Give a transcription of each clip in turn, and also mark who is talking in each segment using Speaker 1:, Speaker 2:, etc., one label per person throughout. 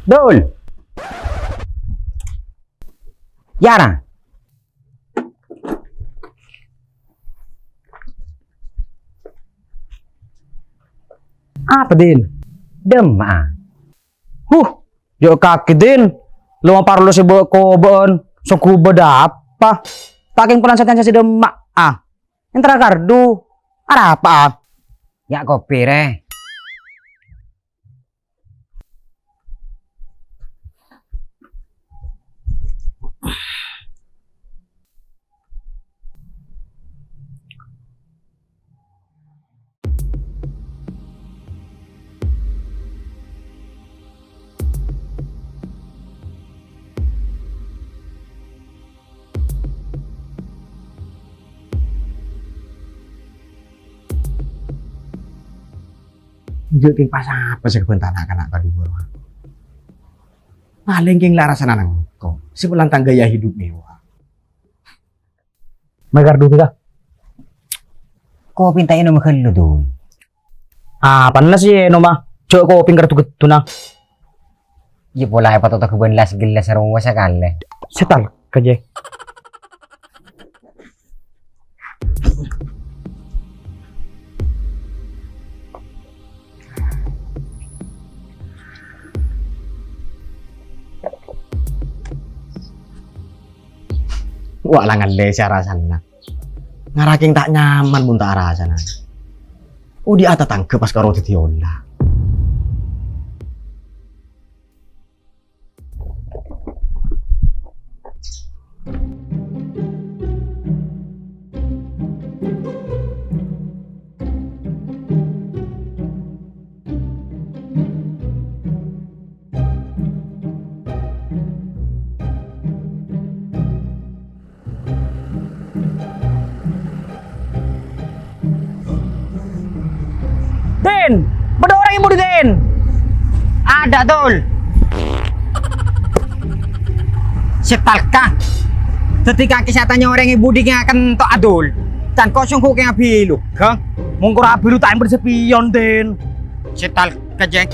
Speaker 1: Dul. Yara. Apa din? Demah. Yo kaki din. Lu parlo si ko bon. So ku apa? Taking pelan si demak. Entra kardu. Ada apa? Ya kopi re. King pas apa sih kebentar anak tadi bawah. Paling king larasan anak kok. Si pelantang gaya hidup mewah. Magar dulu dah. Kau pintain nama lu tuh. Panas sih nama. Coba kau pinggir tuh gitu nah. Ya pola apa tuh kebun las gelas rumah sekali. Setal kerja. Wah langan lesa rasanya. Ngaraking tak nyaman pun tak rasanya. Di atas tangke pas karo titiola. Den, ada orang yang mau Den. Ada tol. Setalkah? Ketika kesehatannya orang ibu yang akan tok adul dan kosong kok yang bilu, kah? Mongko bilu tak bersepion Den. Setal kejek.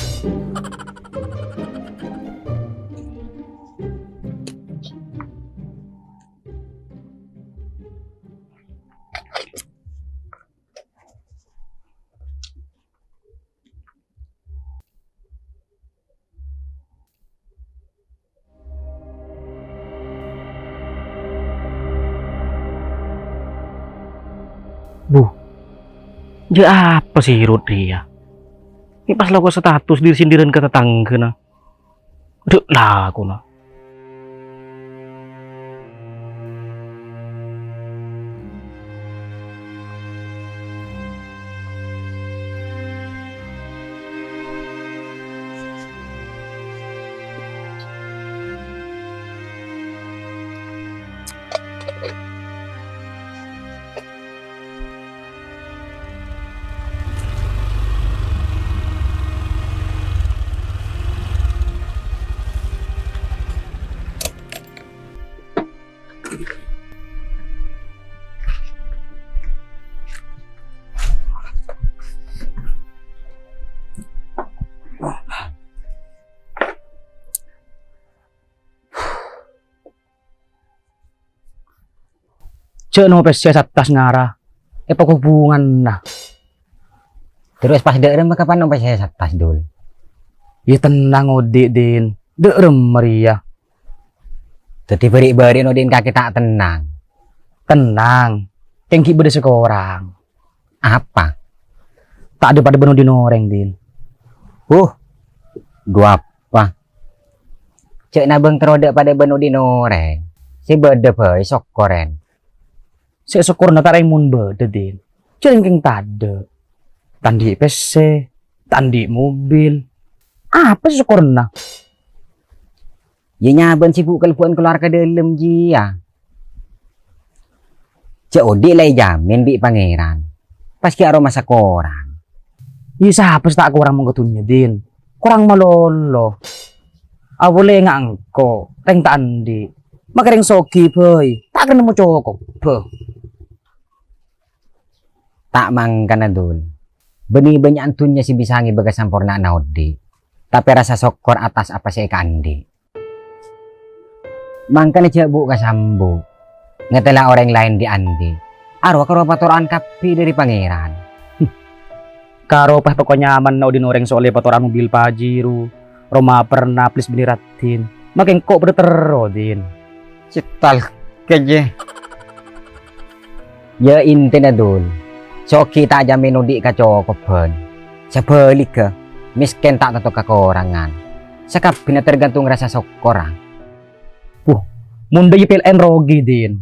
Speaker 1: Ya apa sih Rut dia? Ini pas lo status diri sindiran ke tetangga nah. Dek lah aku nah. Cek no pes atas ngara. Apa hubungan nah. Terus pas derem kapan no pes atas dul. Ya tenang ode din. Derem Maria. Tadi beri-beri no din kaki tak tenang. Tenang. Tengki beda sekorang. Apa? Tak ada pada benar di noreng din. Dua apa? Cek nabeng terodak pada benar di noreng. Si beda boy sok koren. Si syukur na taray mun beda din. Cengking tade. Tandi PC, tandi mobil. Apa syukur na? Ya nyaban si bukal-bukan keluar ke dalam jia. Cek odi lay jamin bi pangeran. Pas ki aroma sa korang. Iya siapa tak kurang menggetunya din. Kurang malolo. Awole nga angko. Teng tandi. Makaring soki boy. Tak kena mo cokok. Tak mangkana dul. Beni banyak antunya si bisangi bagas sampurna naudi. Tapi rasa syukur atas apa sih Kandi. Makanya cek bu kasambu. Ngetela orang lain di andi. Arwah karo patoran kapi dari pangeran.
Speaker 2: Karo pah pokoknya nyaman na udin orang soalnya patoran mobil pajiru. Roma pernah plis beniratin. Makin kok bertero din.
Speaker 1: Cital keje. Ya inti na dul. So kita aja menudi ka cokopen. Sebalik ke. Miskin tak tentu kekurangan. Sekap bina tergantung rasa syukur.
Speaker 2: Munda PLN rogi din.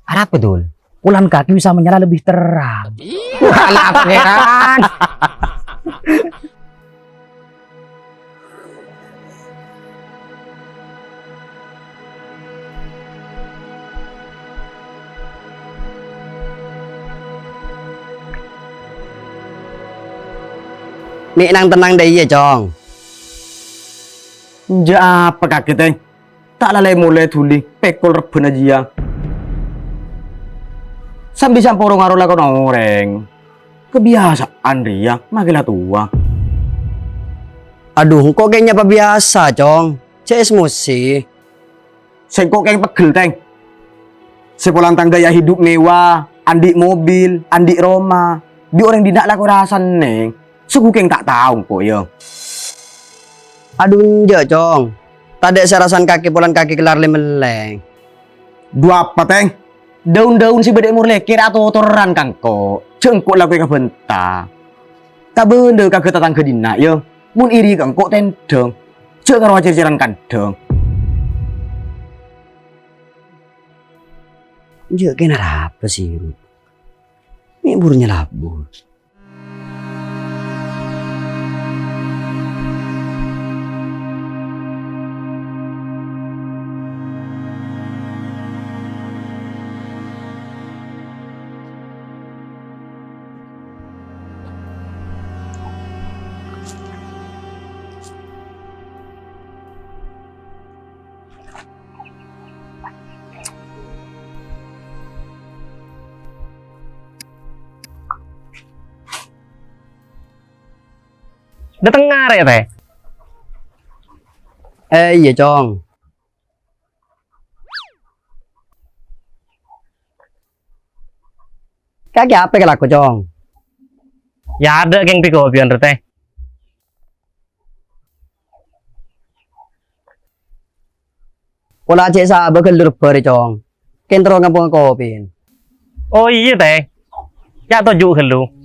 Speaker 1: Apa dul?
Speaker 2: Ulan kaki bisa menyala lebih terang.
Speaker 1: Alah pangeran.
Speaker 3: Mẹ đang tenang deh ya Cong.
Speaker 4: Ja apa kaget eng? Tak lalai mulai tuli pekol reben aja ya. Sambil samporo ngarola kon orang. Kebiasaan dia, makilah tua.
Speaker 3: Aduh, kok kayaknya apa biasa Cong. CS musi.
Speaker 4: Saya kok kayak pegel teng. Sepulang gaya hidup mewah, andi mobil, andi Roma. Di orang tidak laku rasan neng. Suku keng tak tahu kok ya.
Speaker 3: Aduh ya Cong. Tadi saya rasakan kaki pulang kaki kelar meleng.
Speaker 4: Dua apa teng? Daun-daun si bedek murle kira atau toran kan kok. Cengkok laku yang bentar. Tak bener kagak tatang ke dina ya. Mun iri kan kok tendeng. Cek karo wajar-wajaran kandeng.
Speaker 3: Ya kena apa sih? Ini burunya labur.
Speaker 2: Datang ngare teh.
Speaker 3: Iya Cong. Kaki apa kalau aku Cong?
Speaker 2: Ya ada geng piko pion teh.
Speaker 3: Pola cek sabar kelur beri Cong. Kentro ngampung kopin.
Speaker 2: Oh iya teh. Ya toju kelu.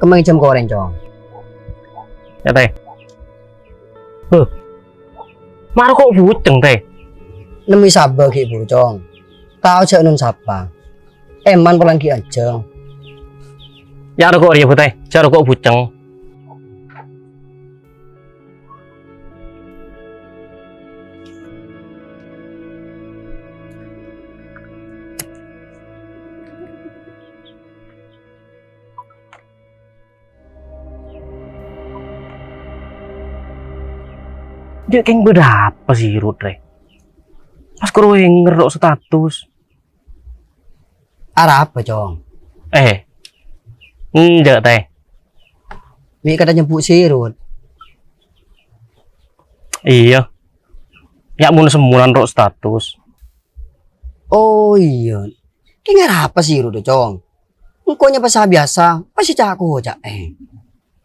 Speaker 3: Kemang jam goreng Cong.
Speaker 2: Ya teh. Maro kok buceng teh.
Speaker 3: Nemi sabar ki buru Cong. Tahu cek nun sapa. Eman pulang ki aja.
Speaker 2: Ya ada kok dia teh. Cara kok buceng. Dia kayak berapa sih Rut teh? Pas karo yang ngerok status.
Speaker 3: Arah apa Cong?
Speaker 2: Enggak teh.
Speaker 3: Mi kata nyebut sirut.
Speaker 2: Iya. Ya mun semulan rok status.
Speaker 3: Oh iya. Kayaknya apa sih Rut Cong? Engkaunya pasal biasa. Pasti caku cak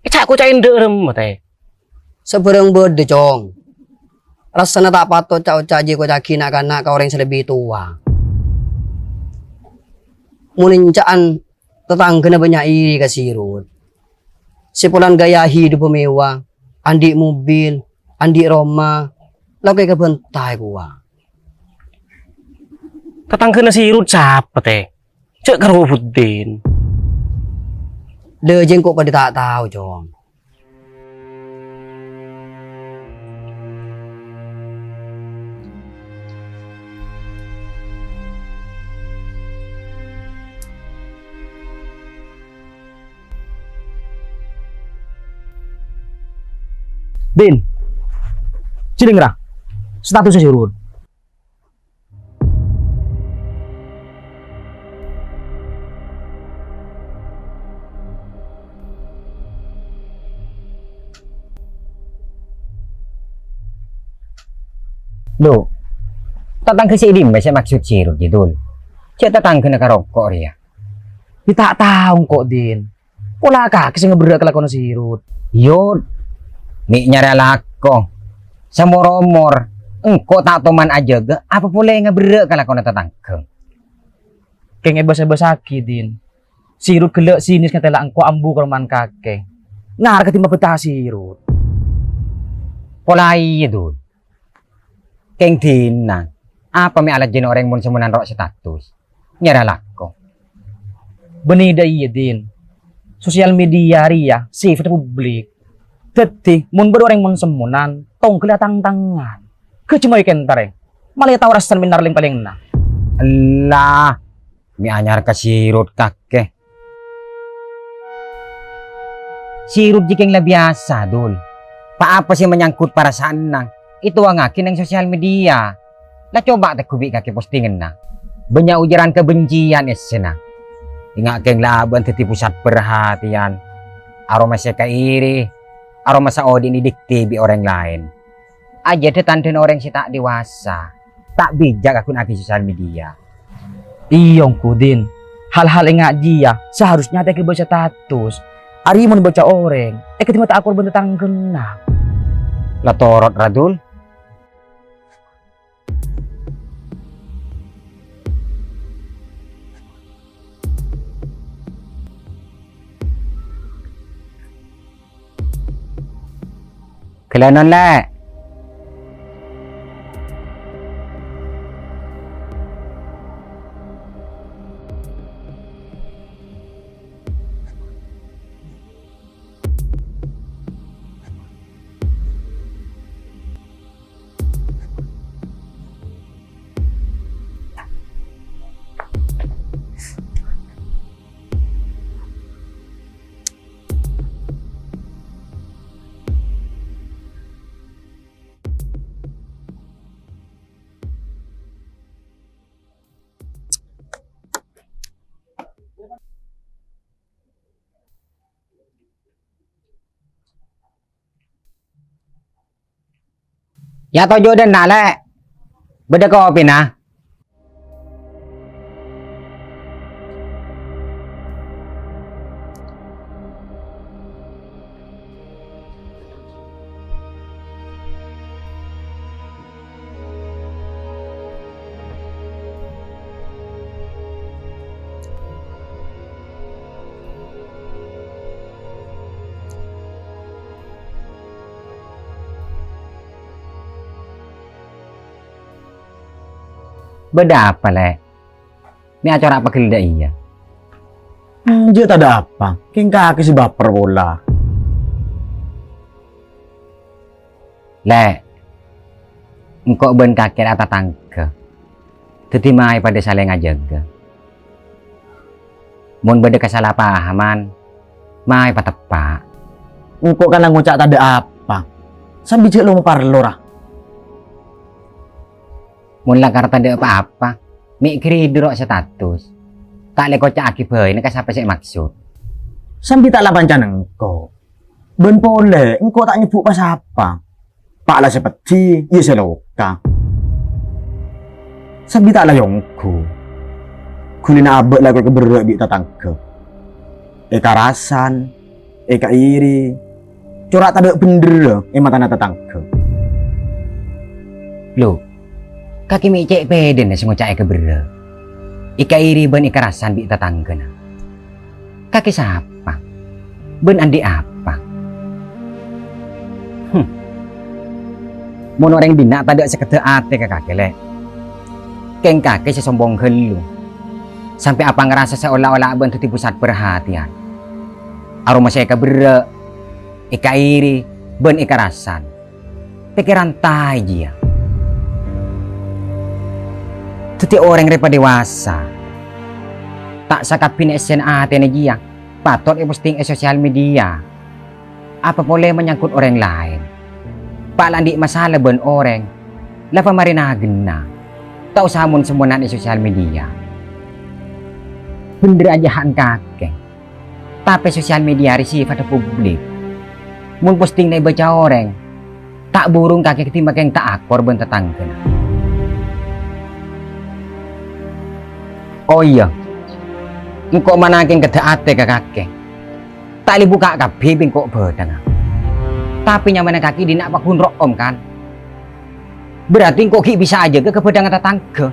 Speaker 2: Cak aku cain derem teh.
Speaker 3: Seberang berde Cong. Rasanya tak patut cak ji ko caki nak kanak kau orang selebih tua. Mulincaan tetangga banyak iri ke sirut. Sepulan gaya hidup mewah, andi mobil, andi Roma, lalu ke bentai gua.
Speaker 2: Tetangga si Rut siapa teh? Cek karo Budin.
Speaker 3: Lejeng kok pada tak tahu Cong.
Speaker 2: Din, sini ngerah. Statusnya si Rud.
Speaker 1: Lo, tatang ke si Idim ba siya maksud si Rod Dul? Siya tatang ke nakarokok riya.
Speaker 2: Di tak tahu kok Din. Pula ka kasi ngeberak kelakuan si Rud.
Speaker 1: Yun, mi nyara lako. Sa moromor, engko tak toman aja ga, apa pula yang ngeberak kalakuan tatang ke?
Speaker 2: Kaya ngebasa-basaki Din. Si Rud gelak sinis nga tela angko ambu kalman kakek. Ngar ketimba betah si Rud.
Speaker 1: Pola iya Dul. Keng tina, apa may alat dyan orang mo sa munanro status? Nyara lako.
Speaker 2: Benida iya Din. Sosial media ria, safe na publik. Dati, mun baru orang mun semunan, tong kelatang tangan. Kecumoy kentare. Malay tau rasan minarling paling na.
Speaker 1: Allah, may anyar ka si Rod kake. Si Rod jikeng labiasa, Dul. Paapa siya menyangkut para saan na? Ito ang akin ng sosial media. La coba tak kubi kaki postingan na. Banyak ujaran kebencian esena. Ingat keng laban teti pusat perhatian. Aroma siya kairi. Aroma sa odin didikti bi orang lain. Aja tetanten orang si tak dewasa. Tak bijak akun aki sosial media.
Speaker 2: Iyong ko Din. Hal-hal nga dia, seharusnya tak baca status. Ari mo baca orang, ketima tak akur bentang genap.
Speaker 1: Latorot Radul. Kelanon le. Ya to Jordan na le. Beda kopi na. Beda apa le? Ini acara apa kelida iya?
Speaker 4: Dia tak ada apa. Keng kaki si baper bola.
Speaker 1: Le, engkau ben kakek atau tangke. Teti mai pada saling ngajaga. Mun beda kesalahpahaman, mai patepak.
Speaker 4: Engkau kan ngucap tak ada apa. Sambil cek lo mau parlo lah.
Speaker 1: Mun lang karta de apa-apa, mi kridro status. Tak le kocak aki boy, nak sampai sik maksud.
Speaker 4: Sambil tak lapan can engkau. Ben pole, engkau tak nyebut pas apa. Pak lah seperti, ya seloka. Sambil tak layongku. Kulina abek lah kau keberak di tatangke. Eka rasan, eka iri. Corak tak ada bener, mata tatangke.
Speaker 1: Lo, kaki mi cek pede na sengucak eka bera. Ika iri ben ika rasan bi tatangga na. Kaki siapa? Ben andi apa? Mun orang dina tak ada sekedar ate ke kaki le. Keng kaki sesombong helu. Sampai apa ngerasa seolah-olah ben tuti pusat perhatian. Aroma saya eka bera, ika iri, ben ika rasan. Pikiran tai dia. Setiap orang repa dewasa tak sakapin SNA dia patut posting sosial media apa boleh menyangkut orang lain Palang di masalah ben orang. Lapa marinagen na. Tau samun semuanya di sosial media. Bener ajahan kakek. Tapi sosial media sifat publik. Mun posting na baca orang. Tak burung kakek ketimbang yang tak akor ben tetangga. Oh iya. Engkau manakin kedaate ke kakek. Tak li buka kabeh ben kok bedang. Tapi nyaman kaki di nak pakun rokom kan. Berarti kok bisa aja ke kebedangan tetangga.